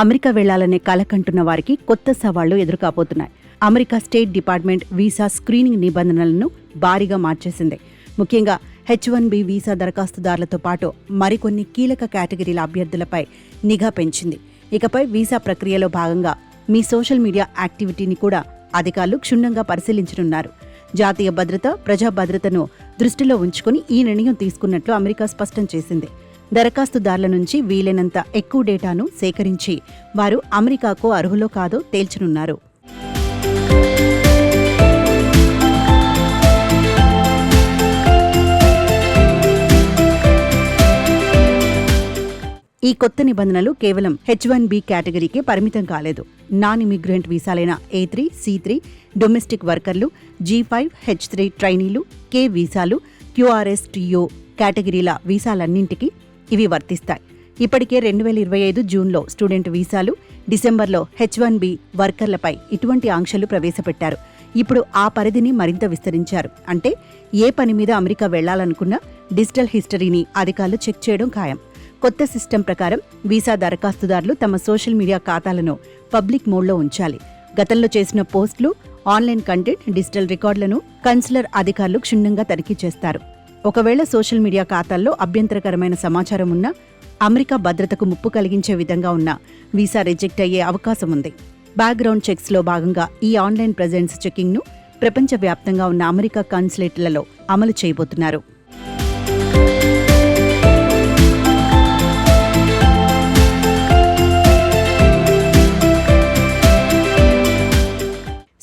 America వెళ్లాలనే కల కంటున్న వారికి కొత్త సవాళ్లు ఎదురుకాబోతున్నాయి. America state department visa screening నిబంధనలను భారీగా మార్చేసింది. ముఖ్యంగా H-1B వీసా దరఖాస్తుదారులతో పాటు మరికొన్ని కీలక కేటగిరీల అభ్యర్థులపై నిఘా పెంచింది. ఇకపై వీసా ప్రక్రియలో భాగంగా మీ సోషల్ మీడియా యాక్టివిటీని కూడా అధికారులు క్షుణ్ణంగా పరిశీలించనున్నారు. జాతీయ భద్రత, ప్రజా భద్రతను దృష్టిలో ఉంచుకుని ఈ నిర్ణయం తీసుకున్నట్లు అమెరికా స్పష్టం చేసింది. దరఖాస్తుదారుల నుంచి వీలైనంత ఎక్కువ డేటాను సేకరించి వారు అమెరికాకు అర్హులో కాదో తేల్చనున్నారు. ఈ కొత్త నిబంధనలు కేవలం H-1B కేటగిరీకే పరిమితం కాలేదు. Non immigrant వీసాలైన A3, C3 domestic వర్కర్లు, G5, H3 ట్రైనీలు, K వీసాలు, QRSTO కేటగిరీల వీసాలన్నింటికీ ఇవి వర్తిస్తాయి. ఇప్పటికే 2025 జూన్లో స్టూడెంట్ వీసాలు, డిసెంబర్లో H-1B వర్కర్లపై ఇటువంటి ఆంక్షలు ప్రవేశపెట్టారు. ఇప్పుడు ఆ పరిధిని మరింత విస్తరించారు. అంటే ఏ పని మీద అమెరికా వెళ్లాలనుకున్నా డిజిటల్ హిస్టరీని అధికారులు చెక్ చేయడం ఖాయం. కొత్త సిస్టమ్ ప్రకారం వీసా దరఖాస్తుదారులు తమ సోషల్ మీడియా ఖాతాలను పబ్లిక్ మోడ్లో ఉంచాలి. గతంలో చేసిన పోస్టులు, ఆన్లైన్ కంటెంట్, డిజిటల్ రికార్డులను కన్సులర్ అధికారులు క్షుణ్ణంగా తనిఖీ చేస్తారు. ఒకవేళ సోషల్ మీడియా ఖాతాల్లో అభ్యంతరకరమైన సమాచారం ఉన్నా, అమెరికా భద్రతకు ముప్పు కలిగించే విధంగా ఉన్న వీసా రిజెక్ట్ అయ్యే అవకాశం ఉంది. బ్యాక్గ్రౌండ్ చెక్స్లో భాగంగా ఈ ఆన్లైన్ ప్రెజెన్స్ చెకింగ్ను ప్రపంచవ్యాప్తంగా ఉన్న అమెరికా కాన్సులేట్లలో అమలు చేయబోతున్నారు.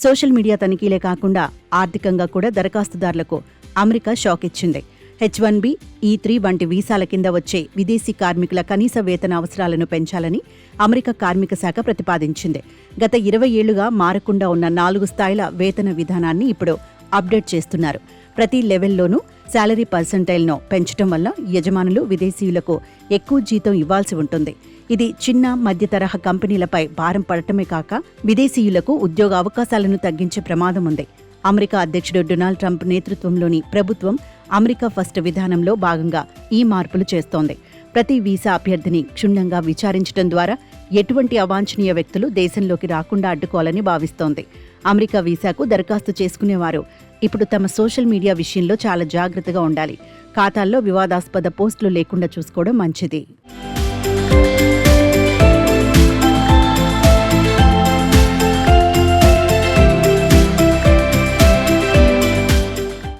సోషల్ మీడియా తనిఖీలే కాకుండా ఆర్థికంగా కూడా దరఖాస్తుదారులకు అమెరికా షాక్ ఇచ్చింది. H-1B, E3 వంటి వీసాల కింద వచ్చే విదేశీ కార్మికుల కనీస వేతన అవసరాలను పెంచాలని అమెరికా కార్మిక శాఖ ప్రతిపాదించింది. గత 20 ఏళ్లుగా మారకుండా ఉన్న 4 స్థాయిల వేతన విధానాన్ని ఇప్పుడు అప్డేట్ చేస్తున్నారు. ప్రతి లెవెల్లోనూ శాలరీ పర్సెంటైల్ను పెంచడం వల్ల యజమానులు విదేశీయులకు ఎక్కువ జీతం ఇవ్వాల్సి ఉంటుంది. ఇది చిన్న, మధ్య తరహా కంపెనీలపై భారం పడటమే కాక విదేశీయులకు ఉద్యోగ అవకాశాలను తగ్గించే ప్రమాదం ఉంది. అమెరికా అధ్యక్షుడు డొనాల్డ్ ట్రంప్ నేతృత్వంలోని ప్రభుత్వం అమెరికా ఫస్ట్ విధానంలో భాగంగా ఈ మార్పులు చేస్తోంది. ప్రతి వీసా అభ్యర్థిని క్షుణ్ణంగా విచారించడం ద్వారా ఎటువంటి అవాంఛనీయ వ్యక్తులు దేశంలోకి రాకుండా అడ్డుకోవాలని భావిస్తోంది. అమెరికా వీసాకు దరఖాస్తు చేసుకునేవారు ఇప్పుడు తమ సోషల్ మీడియా విషయంలో చాలా జాగ్రత్తగా ఉండాలి. ఖాతాల్లో వివాదాస్పద పోస్టులు లేకుండా చూసుకోవడం మంచిది.